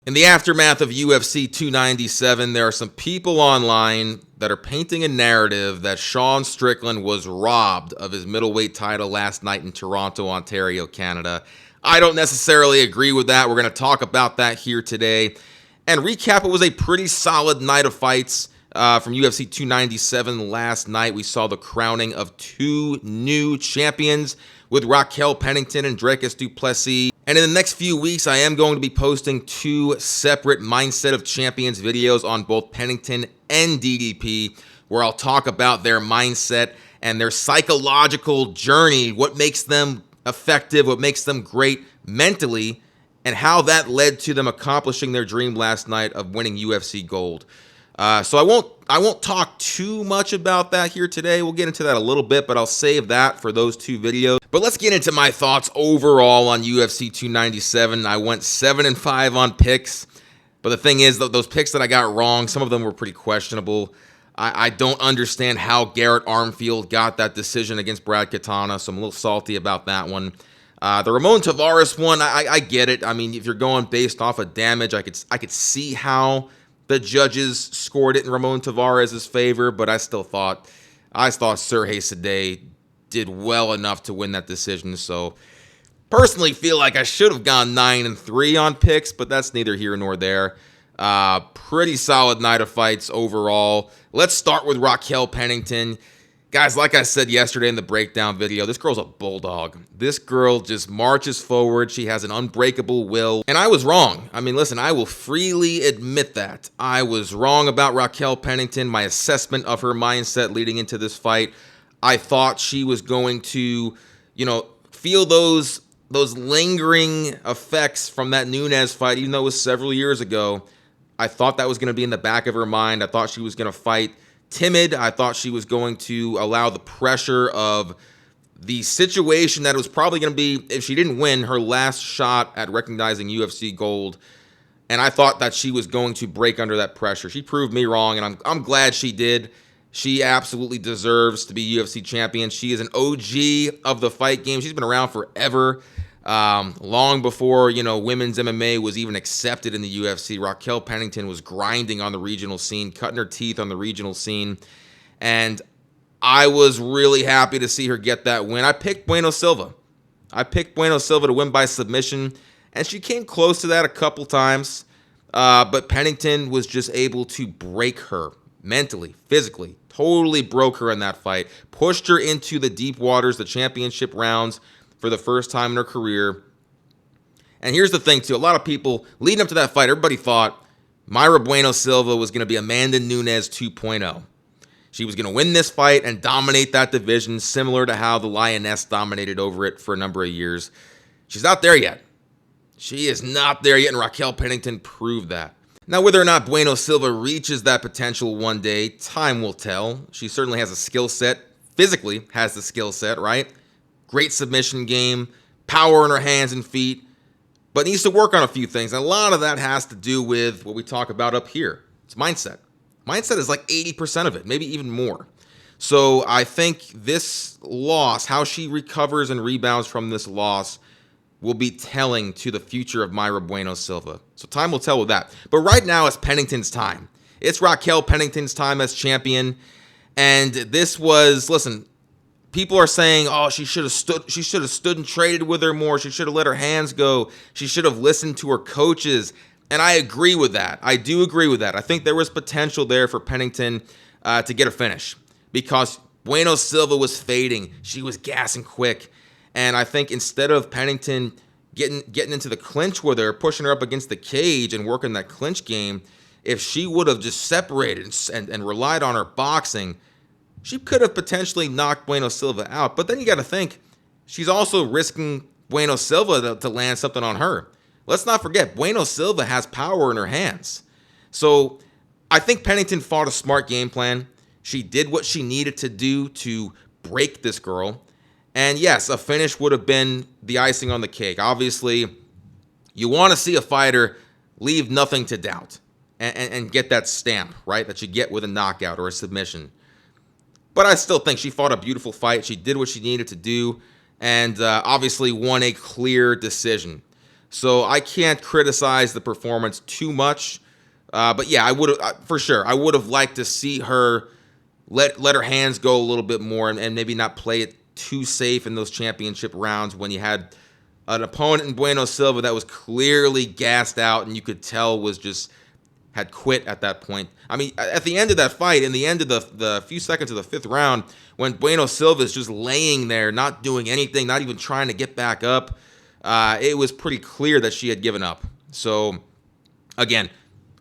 In the aftermath of UFC 297, there are some people online that are painting a narrative that Sean Strickland was robbed of his middleweight title last night in Toronto, Ontario, Canada. I don't necessarily agree with that. We're going to talk about that here today and recap. It was a pretty solid night of fights from UFC 297 last night. We saw the crowning of two new champions with Raquel Pennington and Dricus Du Plessis. And in the next few weeks, I am going to be posting two separate Mindset of Champions videos on both Pennington and DDP, where I'll talk about their mindset and their psychological journey, what makes them effective, what makes them great mentally, and how that led to them accomplishing their dream last night of winning UFC gold. So I won't talk too much about that here today. We'll get into that a little bit, but I'll save that for those two videos. But let's get into my thoughts overall on UFC 297. I went 7-5 on picks, but the thing is, those picks that I got wrong, some of them were pretty questionable. I don't understand how Garrett Armfield got that decision against Brad Katana, so I'm a little salty about that one. The Ramon Tavares one, I get it. I mean, if you're going based off of damage, I could see how the judges scored it in Ramon Tavares' favor, but I thought Sergey Sadeh did well enough to win that decision. So personally feel like I should have gone 9-3 on picks, but that's neither here nor there. Pretty solid night of fights overall. Let's start with Raquel Pennington. Guys, like I said yesterday in the breakdown video, this girl's a bulldog. This girl just marches forward. She has an unbreakable will. And I was wrong. I mean, listen, I will freely admit that. I was wrong about Raquel Pennington. My assessment of her mindset leading into this fight, I thought she was going to, feel those lingering effects from that Nunes fight, even though it was several years ago. I thought that was going to be in the back of her mind. I thought she was going to fight timid. I thought she was going to allow the pressure of the situation that it was probably going to be, if she didn't win, her last shot at recognizing UFC gold. And I thought that she was going to break under that pressure. She proved me wrong, and I'm glad she did. She absolutely deserves to be UFC champion. She is an OG of the fight game. She's been around forever. Long before, women's MMA was even accepted in the UFC. Raquel Pennington was grinding on the regional scene, cutting her teeth on the regional scene. And I was really happy to see her get that win. I picked Bueno Silva. To win by submission, and she came close to that a couple times. But Pennington was just able to break her mentally, physically, totally broke her in that fight, pushed her into the deep waters, the championship rounds, for the first time in her career. And here's the thing, too. A lot of people, leading up to that fight, everybody thought Mayra Bueno Silva was going to be Amanda Nunes 2.0. She was going to win this fight and dominate that division, similar to how the Lioness dominated over it for a number of years. She's not there yet. She is not there yet, and Raquel Pennington proved that. Now, whether or not Bueno Silva reaches that potential one day, time will tell. She certainly has a skill set, physically has the skill set, right? Great submission game, power in her hands and feet, but needs to work on a few things. And a lot of that has to do with what we talk about up here. It's mindset. Mindset is like 80% of it, maybe even more. So I think this loss, how she recovers and rebounds from this loss, will be telling to the future of Mayra Bueno Silva. So time will tell with that. But right now, it's Pennington's time. It's Raquel Pennington's time as champion. And this was, listen, people are saying, oh, she should have stood and traded with her more. She should have let her hands go. She should have listened to her coaches. And I agree with that. I do agree with that. I think there was potential there for Pennington to get a finish because Bueno Silva was fading. She was gassing quick. And I think instead of Pennington getting into the clinch with her, pushing her up against the cage and working that clinch game, if she would have just separated and relied on her boxing, she could have potentially knocked Bueno Silva out. But then you got to think, she's also risking Bueno Silva to land something on her. Let's not forget, Bueno Silva has power in her hands. So I think Pennington fought a smart game plan. She did what she needed to do to break this girl. And yes, a finish would have been the icing on the cake. Obviously, you want to see a fighter leave nothing to doubt and get that stamp, right, that you get with a knockout or a submission. But I still think she fought a beautiful fight. She did what she needed to do and obviously won a clear decision. So I can't criticize the performance too much. But yeah, I would have, for sure, I would have liked to see her let her hands go a little bit more, and maybe not play it too safe in those championship rounds when you had an opponent in Bueno Silva that was clearly gassed out and you could tell was just had quit at that point. I mean, at the end of that fight, in the end of the few seconds of the 5th round, when Bueno Silva is just laying there, not doing anything, not even trying to get back up, it was pretty clear that she had given up. So, again,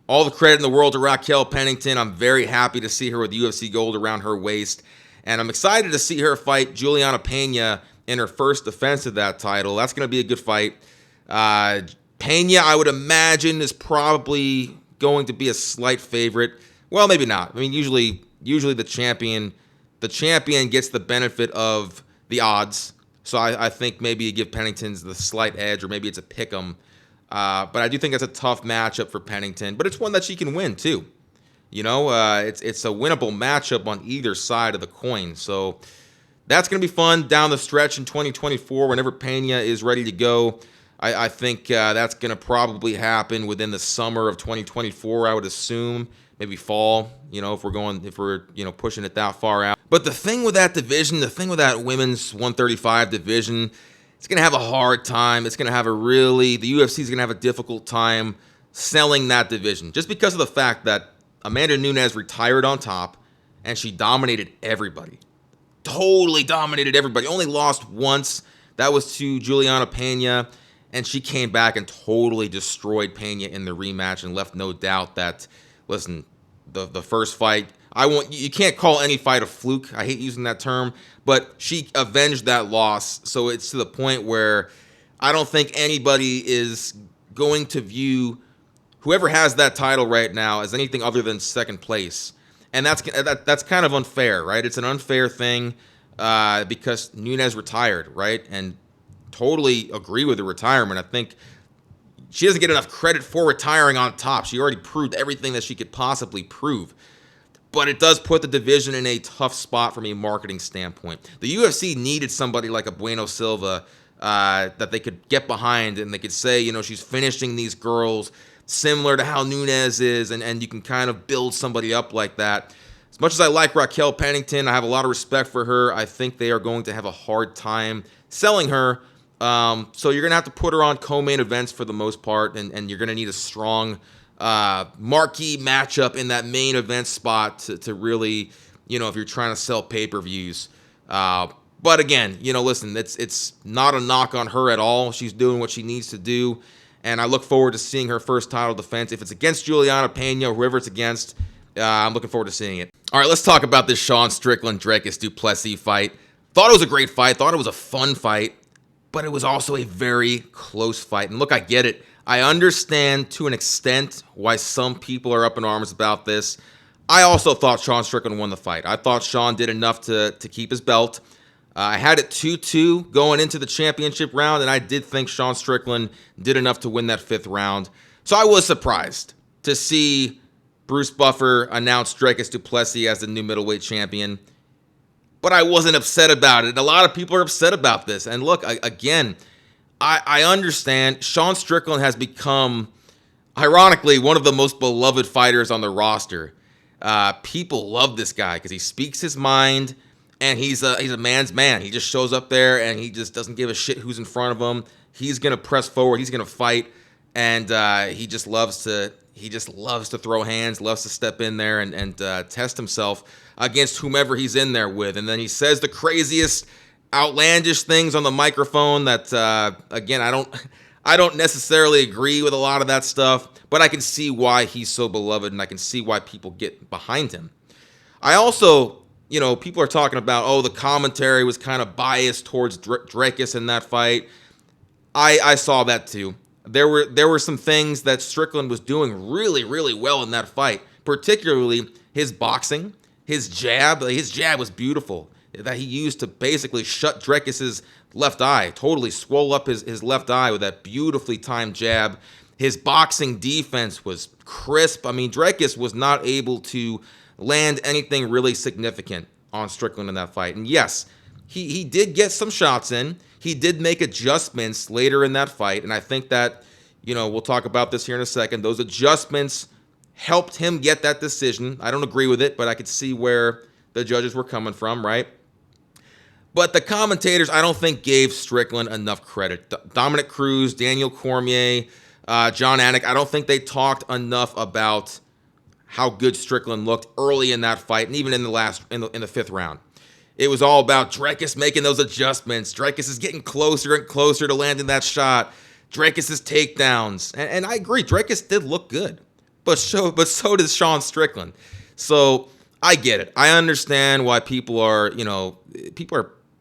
all the credit in the world to Raquel Pennington. I'm very happy to see her with UFC gold around her waist. And I'm excited to see her fight Juliana Pena in her first defense of that title. That's going to be a good fight. Pena, I would imagine, is probably going to be a slight favorite. Well, maybe not. I mean, usually the champion gets the benefit of the odds. So I think maybe you give Pennington's the slight edge, or maybe it's a pick 'em. But I do think that's a tough matchup for Pennington. But it's one that she can win too. You know, it's a winnable matchup on either side of the coin. So that's going to be fun down the stretch in 2024 whenever Pena is ready to go. I think that's going to probably happen within the summer of 2024, I would assume. Maybe fall, if we're pushing it that far out. But the thing with that division, the thing with that women's 135 division, it's going to have a hard time. It's going to have the UFC is going to have a difficult time selling that division, just because of the fact that Amanda Nunes retired on top and she dominated everybody. Totally dominated everybody. Only lost once. That was to Juliana Pena, and she came back and totally destroyed Pena in the rematch and left no doubt that, listen, the first fight, you can't call any fight a fluke. I hate using that term, but she avenged that loss. So it's to the point where I don't think anybody is going to view whoever has that title right now as anything other than second place. And that's kind of unfair, right? It's an unfair thing because Nunes retired, right? And totally agree with the retirement. I think she doesn't get enough credit for retiring on top. She already proved everything that she could possibly prove. But it does put the division in a tough spot from a marketing standpoint. The UFC needed somebody like a Bueno Silva that they could get behind, and they could say, she's finishing these girls similar to how Nunes is, and you can kind of build somebody up like that. As much as I like Raquel Pennington, I have a lot of respect for her. I think they are going to have a hard time selling her. So you're going to have to put her on co-main events for the most part, and you're going to need a strong marquee matchup in that main event spot to really, if you're trying to sell pay-per-views. But again, listen, it's not a knock on her at all. She's doing what she needs to do. And I look forward to seeing her first title defense. If it's against Juliana Pena, whoever it's against, I'm looking forward to seeing it. All right, let's talk about this Sean Strickland, Dricus Du Plessis fight. Thought it was a great fight. Thought it was a fun fight. But it was also a very close fight. And look, I get it. I understand to an extent why some people are up in arms about this. I also thought Sean Strickland won the fight. I thought Sean did enough to keep his belt. I had it 2-2 going into the championship round, and I did think Sean Strickland did enough to win that 5th round. So I was surprised to see Bruce Buffer announce Dricus Du Plessis as the new middleweight champion. But I wasn't upset about it. A lot of people are upset about this. And look, I understand Sean Strickland has become, ironically, one of the most beloved fighters on the roster. People love this guy because he speaks his mind. And he's a man's man. He just shows up there and he just doesn't give a shit who's in front of him. He's gonna press forward. He's gonna fight, and he just loves to throw hands, loves to step in there and test himself against whomever he's in there with. And then he says the craziest, outlandish things on the microphone. That again, I don't necessarily agree with a lot of that stuff, but I can see why he's so beloved, and I can see why people get behind him. I also. People are talking about, the commentary was kind of biased towards Dricus in that fight. I saw that too. There were some things that Strickland was doing really, really well in that fight, particularly his boxing, his jab. His jab was beautiful, that he used to basically shut Dricus's left eye, totally swole up his left eye with that beautifully timed jab. His boxing defense was crisp. I mean, Dricus was not able to land anything really significant on Strickland in that fight. And yes, he did get some shots in. He did make adjustments later in that fight, and I think that, we'll talk about this here in a second. Those adjustments helped him get that decision. I don't agree with it, but I could see where the judges were coming from, right? But the commentators, I don't think, gave Strickland enough credit. Dominic Cruz, Daniel Cormier, John Anik, I don't think they talked enough about how good Strickland looked early in that fight, and even in the fifth round. It was all about Dricus making those adjustments. Dricus is getting closer and closer to landing that shot. Dricus's takedowns, and I agree, Dricus did look good, but so did Sean Strickland. So I get it. I understand why people are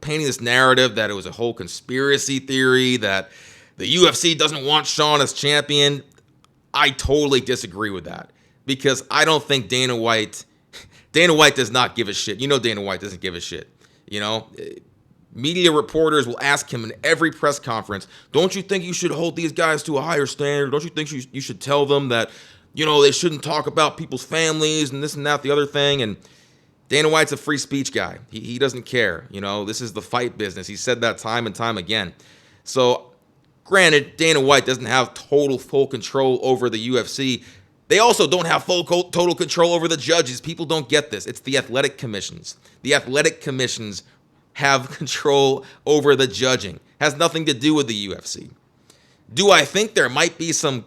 painting this narrative that it was a whole conspiracy theory, that the UFC doesn't want Sean as champion. I totally disagree with that, because I don't think Dana White does not give a shit. Dana White doesn't give a shit. Media reporters will ask him in every press conference, don't you think you should hold these guys to a higher standard? Don't you think you should tell them that, they shouldn't talk about people's families and this and that, the other thing? And Dana White's a free speech guy. He doesn't care. This is the fight business. He said that time and time again. So granted, Dana White doesn't have full control over the UFC. They also don't have total control over the judges. People don't get this. It's the athletic commissions. The athletic commissions have control over the judging. Has nothing to do with the UFC. Do I think there might be some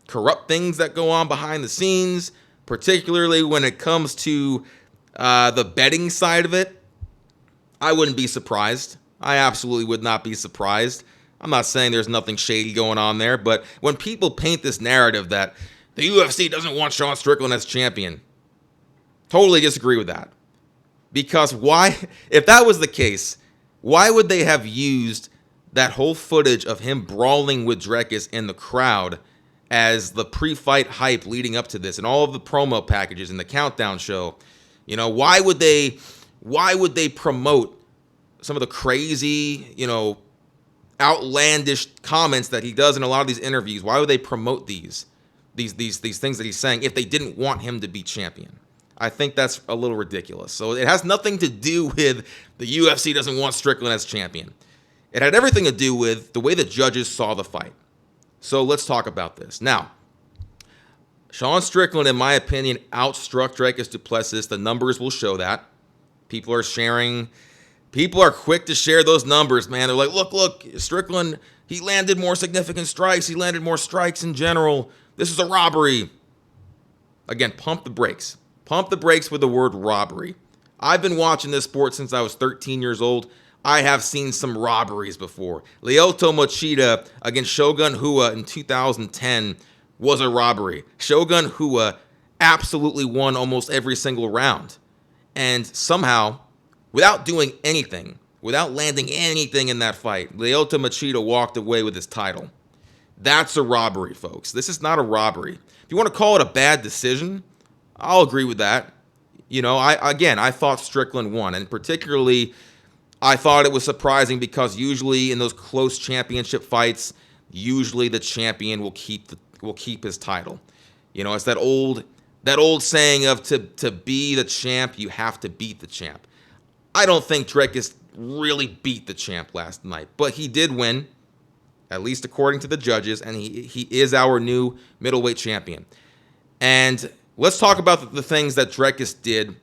corrupt things that go on behind the scenes, particularly when it comes to the betting side of it? I wouldn't be surprised. I absolutely would not be surprised. I'm not saying there's nothing shady going on there, but when people paint this narrative that the UFC doesn't want Sean Strickland as champion, totally disagree with that. Because why, if that was the case, why would they have used that whole footage of him brawling with Dricus in the crowd as the pre-fight hype leading up to this, and all of the promo packages and the countdown show? Why would they promote some of the crazy, outlandish comments that he does in a lot of these interviews? Why would they promote these things that he's saying if they didn't want him to be champion? I think that's a little ridiculous. So it has nothing to do with the UFC doesn't want Strickland as champion. It had everything to do with the way the judges saw the fight. So let's talk about this. Now, Sean Strickland, in my opinion, outstruck Dricus Du Plessis. The numbers will show that. People are quick to share those numbers, man. They're like, look, Strickland, he landed more significant strikes. He landed more strikes in general. This is a robbery. Again, pump the brakes. Pump the brakes with the word robbery. I've been watching this sport since I was 13 years old. I have seen some robberies before. Lyoto Machida against Shogun Rua in 2010 was a robbery. Shogun Rua absolutely won almost every single round. And somehow, without doing anything, without landing anything in that fight, Lyoto Machida walked away with his title. That's a robbery, folks. This is not a robbery. If you want to call it a bad decision, I'll agree with that. I thought Strickland won, and particularly, I thought it was surprising because usually in those close championship fights, usually the champion will keep his title. It's that old saying of to be the champ, you have to beat the champ. I don't think Dricus really beat the champ last night, but he did win, at least according to the judges, and he is our new middleweight champion. And let's talk about the things that Dricus did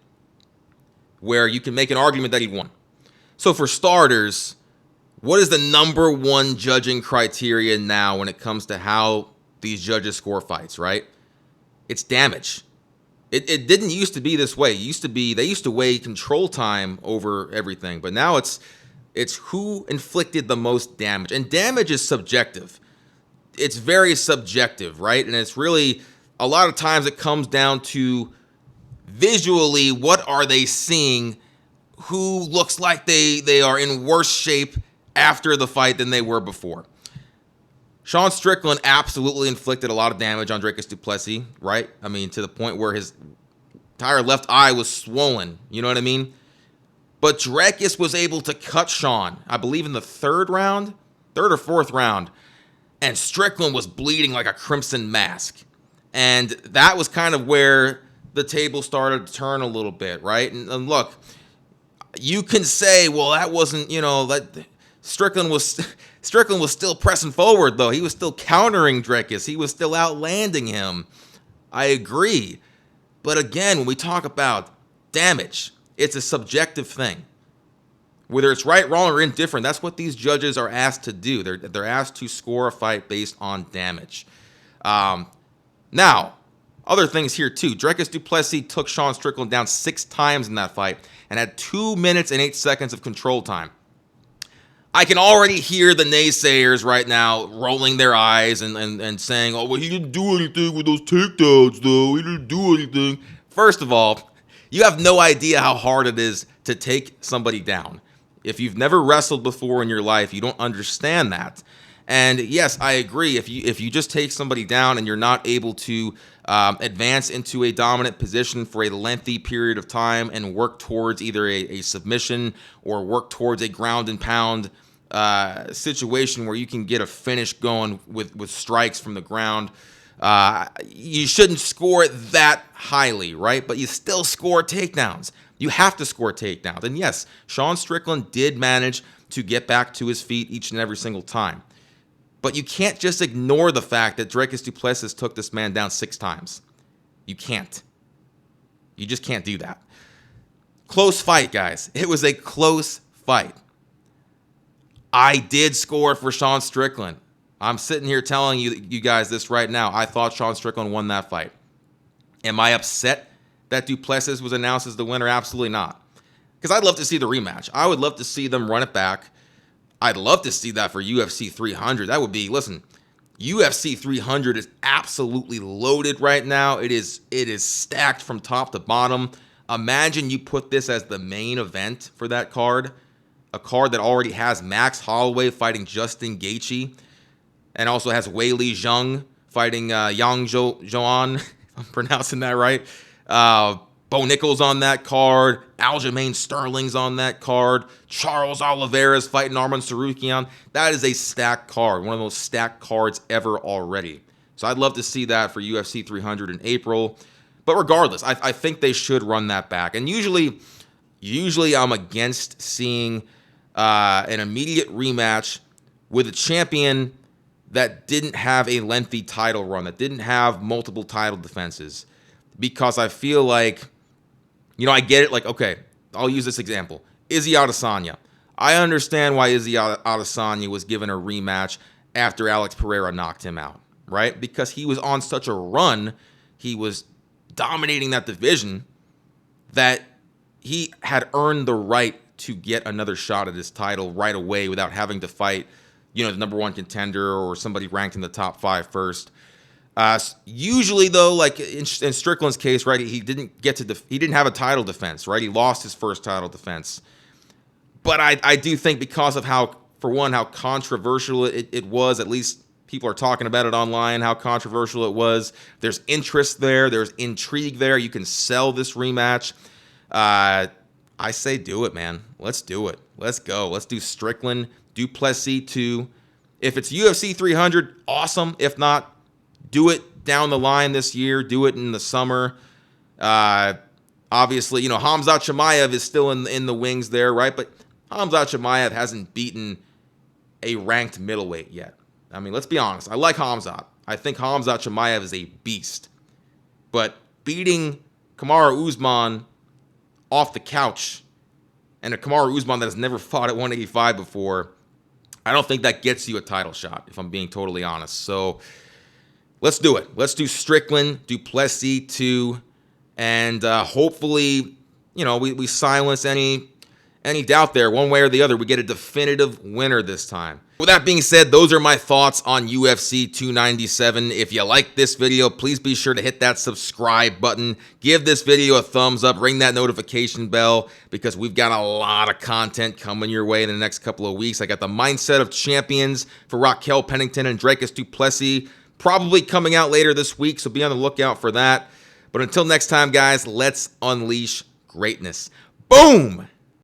where you can make an argument that he won. So for starters, what is the number one judging criteria now when it comes to how these judges score fights, right? It's damage. It didn't used to be this way. They used to weigh control time over everything, but now it's who inflicted the most damage. And damage is subjective. It's very subjective, right? And it's really, a lot of times it comes down to visually, what are they seeing? Who looks like they are in worse shape after the fight than they were before? Sean Strickland absolutely inflicted a lot of damage on Dricus Du Plessis, right? I mean, to the point where his entire left eye was swollen. You know what I mean? But Dricus was able to cut Sean, I believe in the third or fourth round, and Strickland was bleeding like a crimson mask. And that was kind of where the table started to turn a little bit, right? And look, you can say, well, that wasn't, Strickland was still pressing forward, though. He was still countering Dricus. He was still outlanding him. I agree. But again, when we talk about damage, it's a subjective thing. Whether it's right, wrong, or indifferent, that's what these judges are asked to do. They're asked to score a fight based on damage. Now, other things here too. Dricus Du Plessis took Sean Strickland down 6 times in that fight and had 2 minutes and 8 seconds of control time. I can already hear the naysayers right now rolling their eyes and saying, oh, well, he didn't do anything with those takedowns, though. He didn't do anything. First of all, you have no idea how hard it is to take somebody down. If you've never wrestled before in your life, you don't understand that. And yes, I agree. If you just take somebody down and you're not able to advance into a dominant position for a lengthy period of time and work towards either a submission or work towards a ground and pound situation where you can get a finish going with strikes from the ground, you shouldn't score it that highly, right? But you still score takedowns. You have to score takedowns. And yes, Sean Strickland did manage to get back to his feet each and every single time. But you can't just ignore the fact that Dricus Du Plessis took this man down 6 times. You can't. You just can't do that. Close fight, guys. It was a close fight. I did score for Sean Strickland. I'm sitting here telling you guys this right now. I thought Sean Strickland won that fight. Am I upset that Du Plessis was announced as the winner? Absolutely not. Because I'd love to see the rematch. I would love to see them run it back. I'd love to see that for UFC 300. That would be, listen, UFC 300 is absolutely loaded right now. It is stacked from top to bottom. Imagine you put this as the main event for that card. A card that already has Max Holloway fighting Justin Gaethje, and also has Weili Zhang fighting Yang Zhou, if I'm pronouncing that right. Bo Nichols on that card. Aljamain Sterling's on that card. Charles Oliveira's fighting Arman Tsarukyan. That is a stacked card, one of the most stacked cards ever already. So I'd love to see that for UFC 300 in April. But regardless, I think they should run that back. And usually I'm against seeing an immediate rematch with a champion that didn't have a lengthy title run, that didn't have multiple title defenses. Because I feel like, I get it. Like, okay, I'll use this example. Izzy Adesanya. I understand why Izzy Adesanya was given a rematch after Alex Pereira knocked him out, right? Because he was on such a run, he was dominating that division, that he had earned the right to get another shot at his title right away without having to fight, the number 1 contender or somebody ranked in the top 5 first. Usually, though, like in Strickland's case, right, he didn't have a title defense, right? He lost his first title defense. But I do think because of how controversial it was, at least people are talking about it online, how controversial it was. There's interest there. There's intrigue there. You can sell this rematch. I say do it, man. Let's do it. Let's go. Let's do Strickland, Du Plessis 2. If it's UFC 300, awesome. If not, do it down the line this year. Do it in the summer. Obviously, Khamzat Chimaev is still in the wings there, right? But Khamzat Chimaev hasn't beaten a ranked middleweight yet. I mean, let's be honest. I like Khamzat. I think Khamzat Chimaev is a beast. But beating Kamaru Usman off the couch, and a Kamaru Usman that has never fought at 185 before, I don't think that gets you a title shot, if I'm being totally honest. So let's do it. Let's do Strickland, Du Plessis 2, and hopefully, we silence any doubt there, one way or the other. We get a definitive winner this time. With that being said, those are my thoughts on UFC 297. If you like this video, please be sure to hit that subscribe button. Give this video a thumbs up. Ring that notification bell because we've got a lot of content coming your way in the next couple of weeks. I got the Mindset of Champions for Raquel Pennington and Dricus Du Plessis probably coming out later this week, so be on the lookout for that. But until next time, guys, let's unleash greatness. Boom!